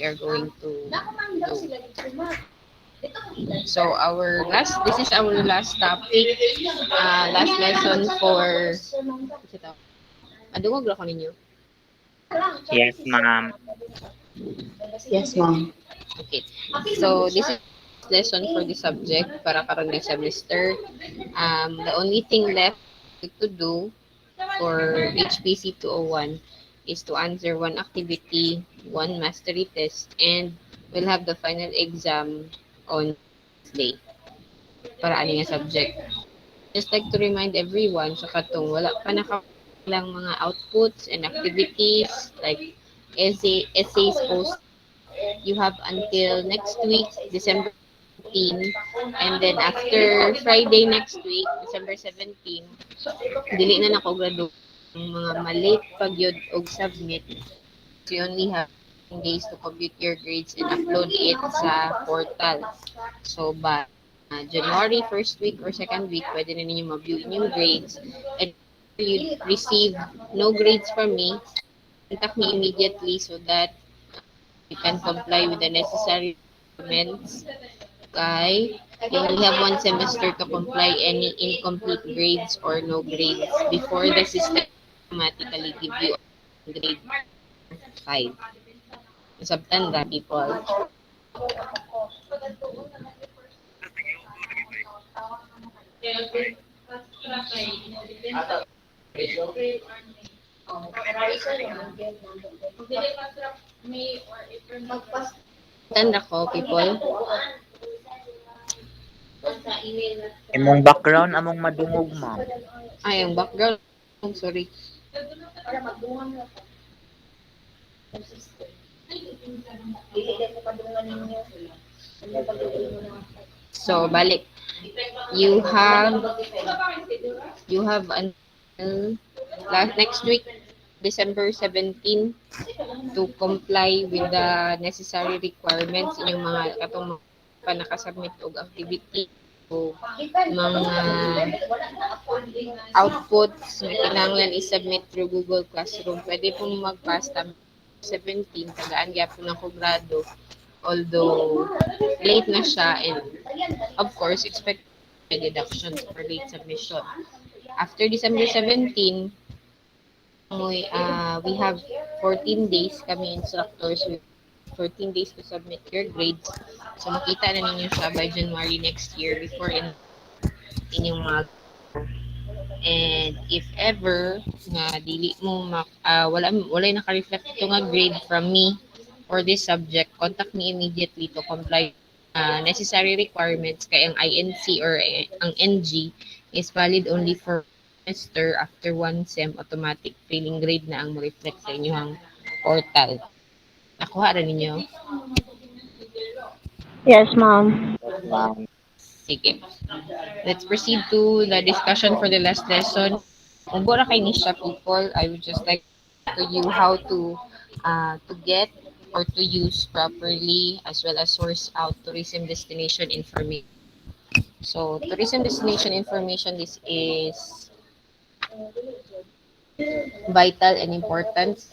are going to do. So this is our last topic, last lesson for, adungog lang ko ninyo. Yes, ma'am. Yes, ma'am. Okay. So this is lesson for the subject para karon next semester. The only thing left to do for HPC 201 is to answer one activity, one mastery test, and we'll have the final exam on Wednesday para ano nga subject. Just like to remind everyone sa katong wala pa lang mga outputs and activities like essays post, you have until next week, December 17, and then after Friday next week, December 17, dili na nako graduate ang mga malate pagyod og submit. So you only have 10 days to compute your grades and upload it sa portal. So by January first week or second week, pwede na ninyo ma-view inyong grades. And if you receive no grades from me, contact me immediately so that you can comply with the necessary requirements. Okay? You only have one semester to comply any incomplete grades or no grades before the system automatically give you a grade 5. Sabtan ra, people. Tanda ko, people. Imong background among madungog, ma'am. Ay, yung background. I'm sorry. So, balik. You have until next week, December 17, to comply with the necessary requirements inyong mga katong mga pa nakasubmit og activity o mga outputs na kinahanglan i-submit through Google Classroom. Pwede pong mag-pass 17, tagaan gyapon ako grado. Although late na siya, and of course expect deductions for late submission. After December 17, we have 14 days kami instructors with 14 days to submit your grades. So makita na ninyo siya by January next year before inyong mga. And if ever nga dili mo wala naka-reflect ito nga grade from me for this subject, contact me immediately to comply necessary requirements kay ang INC or ang NG is valid only for semester. After one sem, automatic failing grade na ang mo-reflect sa inyong portal. Nakuha rin ninyo? Yes, ma'am. Yes, ma'am. Sige. Let's proceed to the discussion for the last lesson. Kung bora kay ni siya, people, I would just like to you how to get or to use properly as well as source out tourism destination information. So, tourism destination information, this is vital and important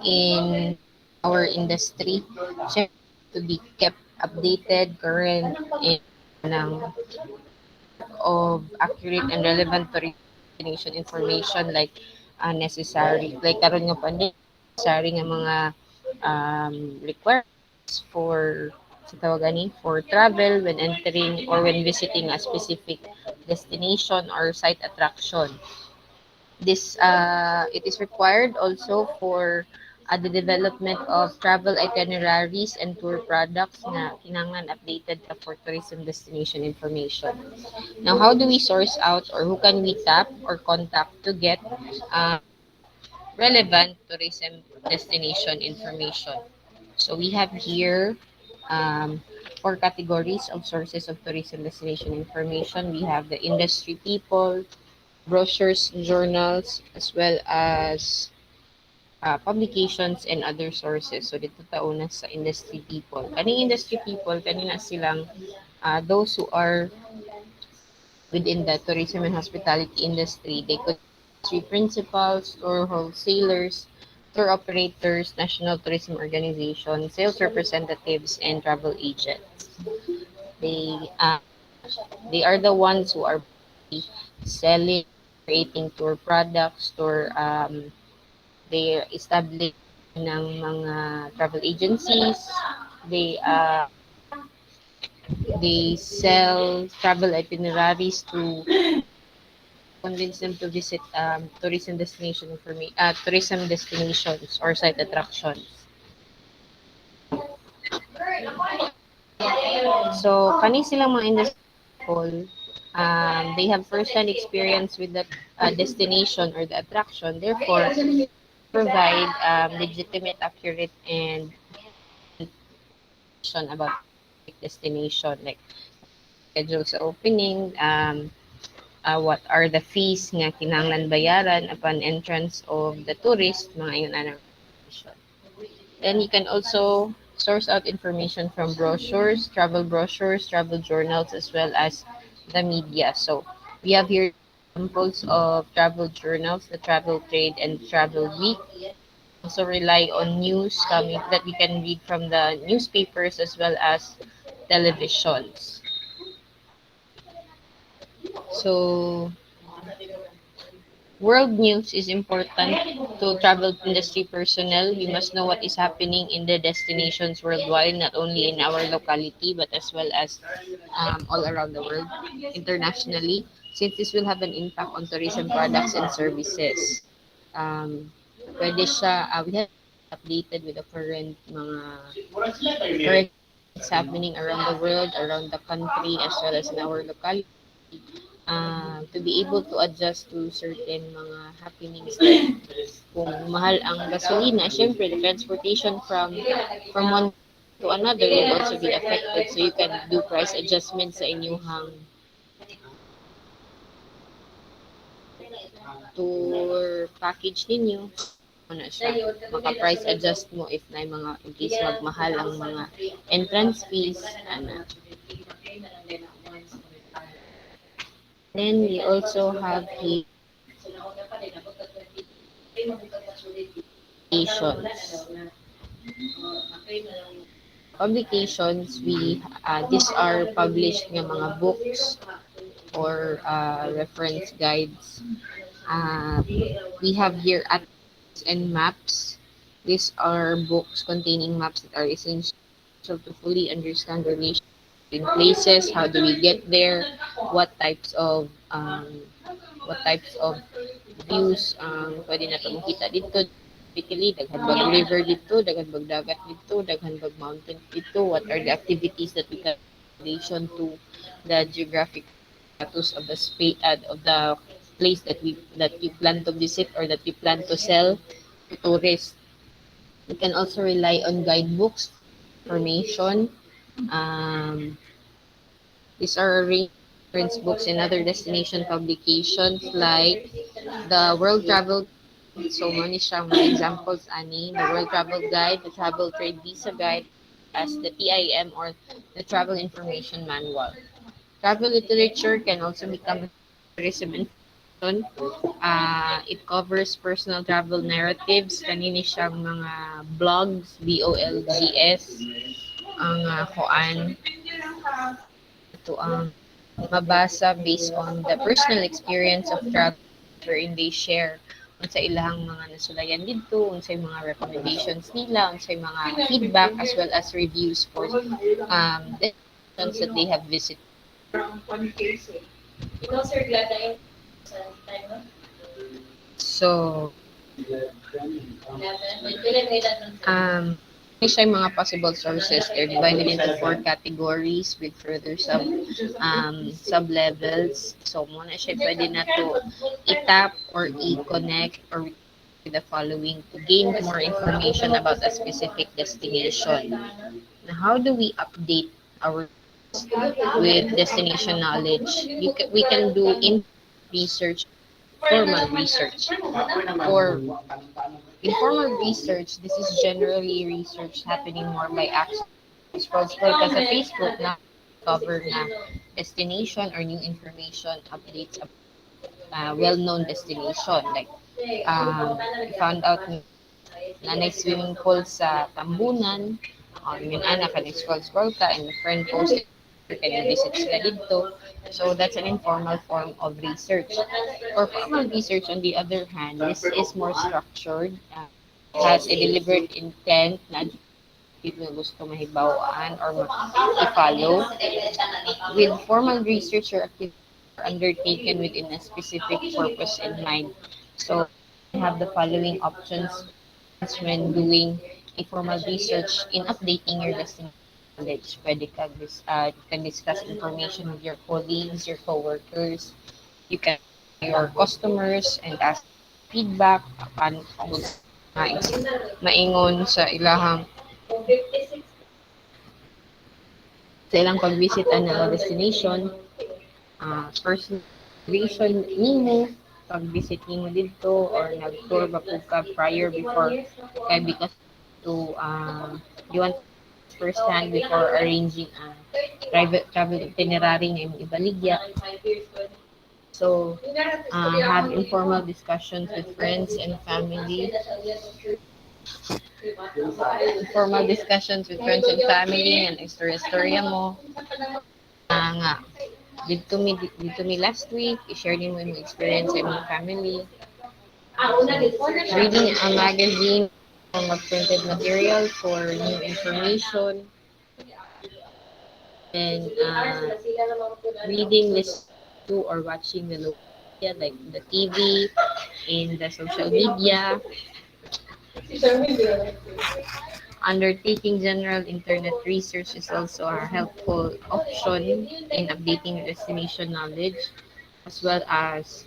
in our industry. Syempre, to be kept updated, current, and ng of accurate and relevant tourism destination information like necessary. Like karon nga pa necessary nga mga requirements for sa tawagan ni for travel when entering or when visiting a specific destination or site attraction. This it is required also for the development of travel itineraries and tour products na kinahanglan updated ka for tourism destination information. Now, how do we source out or who can we tap or contact to get uh, relevant tourism destination information? So we have here four categories of sources of tourism destination information. We have the industry people, brochures, journals, as well as publications and other sources. So dito tauna sa industry people. Kaning industry people, kanina silang those who are within the tourism and hospitality industry. They could be industry principals or wholesalers, tour operators, national tourism organizations, sales representatives, and travel agents. They they are the ones who are selling, creating tour products, tour they establish ng mga travel agencies. They they sell travel itineraries to convince them to visit tourism destinations or site attractions. So kani silang mga industry people, they have first-hand experience with the destination or the attraction. Therefore, provide legitimate, accurate, and information about the destination, like schedule sa opening, what are the fees nga kinahanglan bayaran upon entrance of the tourist, mga yun anang information. Then you can also source out information from brochures, travel journals, as well as the media. So we have here examples of travel journals, the Travel Trade and Travel Week. Also rely on news coming that we can read from the newspapers as well as televisions. So world news is important to travel industry personnel. We must know what is happening in the destinations worldwide, not only in our locality, but as well as all around the world, internationally, since this will have an impact on tourism products and services. Um, Pwede siya, we have updated with the current events happening around the world, around the country, as well as in our locality, to be able to adjust to certain mga happenings. Kung mahal ang gasolina, syempre the transportation from one to another will also be affected. So you can do price adjustment sa inyong tour package ninyo. Ano siya, maka-price adjust mo if na mga in case magmahal ang mga entrance fees. Ano. Then we also have here publications. Publications, we these are published nga mga books or reference guides. Uh, we have here atlas and maps. These are books containing maps that are essential to fully understand the relation in places. How do we get there? What types of views pwede na ito makita dito. Typically, daghan bag river dito, daghan bag dagat dito, daghan bag mountain dito. What are the activities that we can in relation to the geographic status of the space of the place that we plan to visit or that we plan to sell to tourists. We can also rely on guidebooks for information. Um, these are reference books and other destination publications like the World Travel Guide. So many siyang mga examples ani, the World Travel Guide, the Travel Trade Visa Guide, as the TIM or the Travel Information Manual. Travel literature can also become tourism information. It covers personal travel narratives, kanini siyang mga blogs, BOLGS, ang kuan to ang mabasa based on the personal experience of travelers wherein they share unsa ilahang mga nasulayan dito, unsay mga recommendations nila, unsay mga feedback as well as reviews for destinations that they have visited. So, may siya yung mga possible sources. They're divided into four categories with further sub-levels. So, muna siya pwede na to i-tap or i-connect or with the following to gain more information about a specific destination. Now, how do we update our with destination knowledge? We can do in research, formal research. For informal research, this is generally research happening more by action. Scroll ka sa Facebook na cover na destination or new information updates about well-known destination. Like, we found out nanay swimming pool sa Tambunan, yun ana ka scroll ka and the friend posted picture can you visit sila dito. So that's an informal form of research. For formal research, on the other hand, this is more structured, has a deliberate intent na objective na gusto mahibawaan or i-follow. With formal research or activities are undertaken within a specific purpose in mind. So you have the following options when doing a formal research in updating your destination knowledge. You can discuss information with your colleagues, your coworkers. You can talk to your customers and ask them for feedback upon kung gusto maingon sa ilahang sa ilang pag-visit ang destination. Personal observation nimo pag-visit nimo dito or nag-tour ba po ka prior before kay because you want to experience firsthand before arranging a private travel itinerary nga imong ibaligya. You can also have informal discussions with friends and family. Informal discussions with friends and family and istorya-istorya mo. Nga, dito mi last week, i-share din mo yung experience sa imong family. Reading a magazine or mag-printed material for new information. And reading, listening to, or watching the local media like the TV and the social media. Undertaking general internet research is also a helpful option in updating your destination knowledge, as well as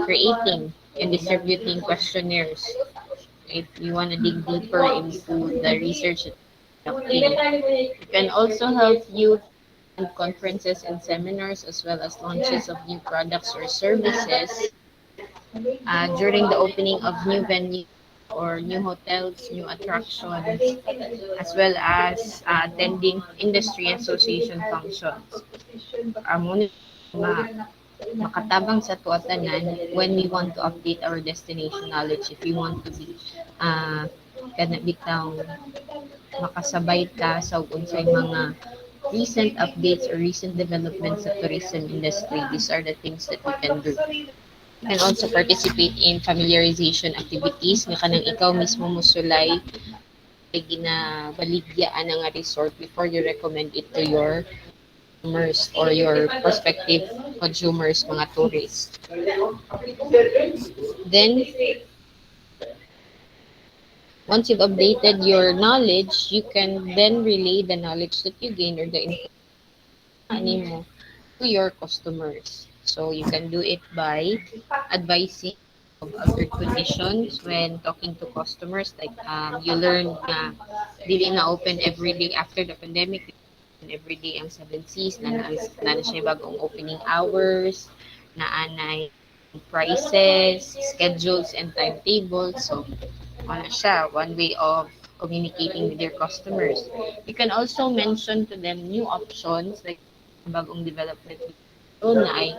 creating and distributing questionnaires if you want to dig deeper into the research that you conducting. It can also help you to attend conferences and seminars as well as launches of new products or services during the opening of new venues or new hotels, new attractions, as well as attending industry association functions. Muna siya makatabang sa tuatanan when we want to update our destination knowledge. If we want to be kana bitaw makasabay ka sa unsay mga recent updates or recent developments sa tourism industry. These are the things that we can do. You can also participate in familiarization activities nga kanang ikaw mismo musulay unsay ginabaligyaan nga resort before you recommend it to your customers or your prospective consumers, mga tourists. Then, once you've updated your knowledge, you can then relay the knowledge that you gain or the information na mo to your customers. So you can do it by advising of alert conditions when talking to customers. Like you learn na dili na open every day after the pandemic. Open every day ang Seven Seas na siya bagong opening hours, na anay prices, schedules, and timetables. So ano siya, one way of communicating with your customers. You can also mention to them new options like bagong development na ay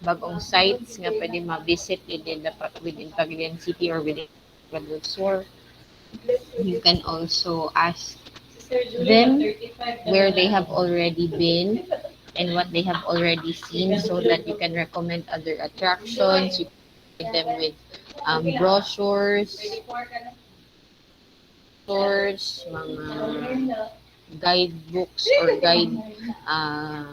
bagong sites nga pwede ma-visit within Pagadian City or within Pagadian Sur. You can also ask them where they have already been and what they have already seen so that you can recommend other attractions. You can provide them with brochures, mga guidebooks or guide uh,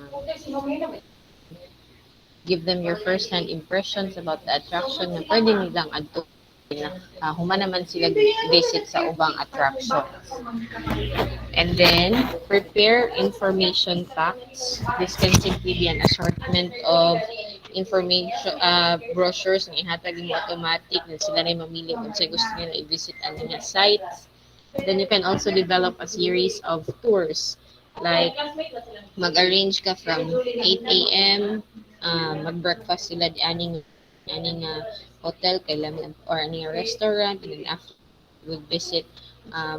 give them your first-hand impressions about the attraction na pwede nilang adto na human naman sila visit sa ubang attractions. And then, prepare information packs. This can simply be an assortment of information brochures na ihatag mo automatic na sila na mamili kung sa gusto nila i-visit ang mga sites. Then you can also develop a series of tours. Like, mag-arrange ka from 8 a.m. Mag-breakfast sila di aning hotel kailan or aning restaurant, and then after we'll visit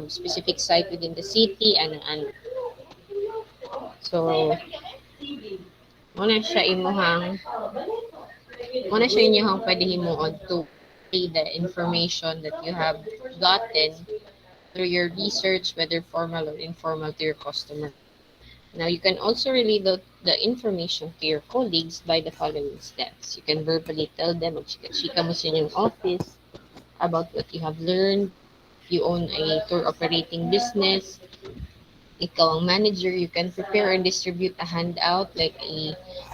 specific site within the city and so muna siya imuhang muna siya inyong pwede himuon to relay the information that you have gotten through your research, whether formal or informal, to your customer. Now, you can also relay the information to your colleagues by the following steps. You can verbally tell them, magchika-chika mo sa inyong office about what you have learned. If you own a tour operating business, ikaw ang manager, you can prepare and distribute a handout, like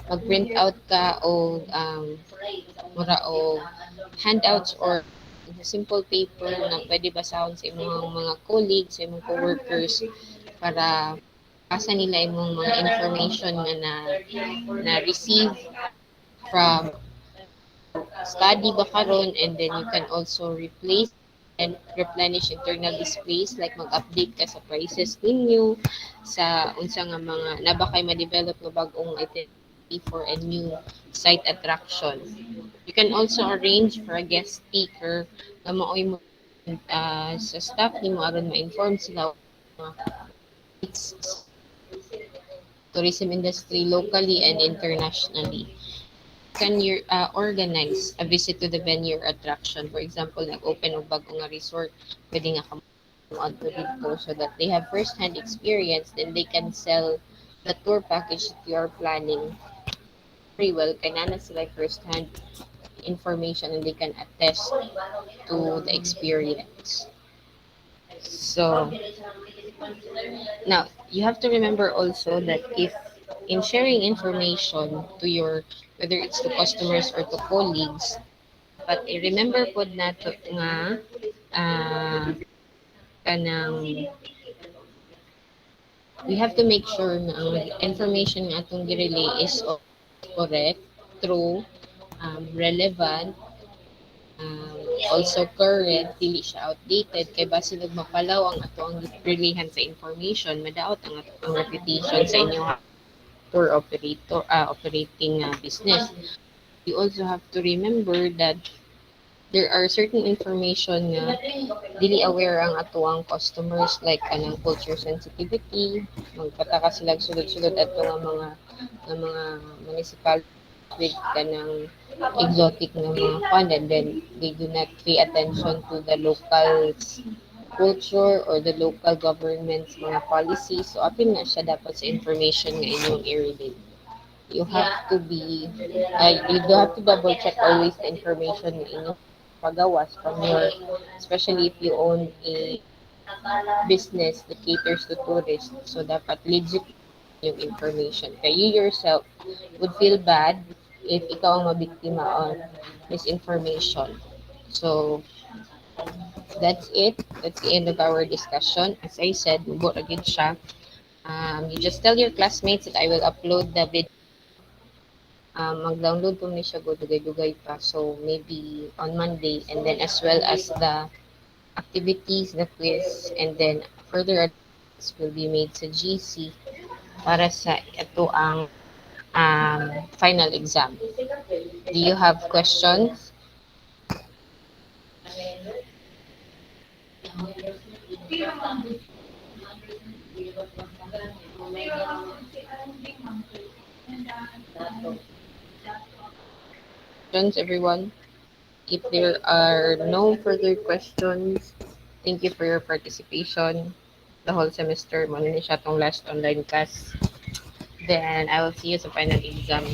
mag-print out ka o mura o handouts or simple paper na pwede basahon sa imong mga colleagues, sa imong coworkers para basa nila imong mga information nga na receive from nag-study ba karon, and then you can also replace and replenish internal displays, like mag-update ka sa prices ninyo sa unsa nga mga nabakay ma-develop nga bagong itinerary for a new site attraction. You can also arrange for a guest speaker na maoy mo sa staff nimo aron ma-inform sila mga updates sa tourism industry locally and internationally. Can you organize a visit to the venue or attraction? For example, nag-open og bago nga resort, pwede nga kamo adto dito so that they have first-hand experience, then they can sell the tour package that you are planning very well. Kaya na sila first-hand information and they can attest to the experience. So now you have to remember also that if in sharing information to your, whether it's to customers or to colleagues, dapat i-remember pod nato nga kanang we have to make sure na ang information nga atong gi-relay is always correct, true, relevant, um, also current, dili siya outdated, kay basi mapalaw ang ato ang relayhan sa information, madaot ang reputation sa inyong tour operating business. You also have to remember that there are certain information nga dili aware ang atuang customers, like kanang culture sensitivity, magpataka sila sulod-sulod ato nga mga municipal with kanang exotic na mga fund, and then they do not pay attention to the local culture or the local government's mga policies. So apil na siya dapat sa information nga inyong i-relate. You have to be you do have to double check always the information na inyong pagawas from your, especially if you own a business that caters to tourists, so dapat legit yung information, kaya you yourself would feel bad if ikaw ang mabiktima on misinformation. So that's the end of our discussion. As I said, mubo ra gyud siya. You just tell your classmates that I will upload the video. Mag-download po ni siya go dugay-dugay pa. So maybe on Monday, and then as well as the activities, the quiz, and then further adjustments will be made sa GC para sa ito ang final exam. Do you have questions? Questions, everyone? If there are no further questions, thank you for your participation the whole semester. Muna ni siya tong last online class. Then I will see you sa final exam.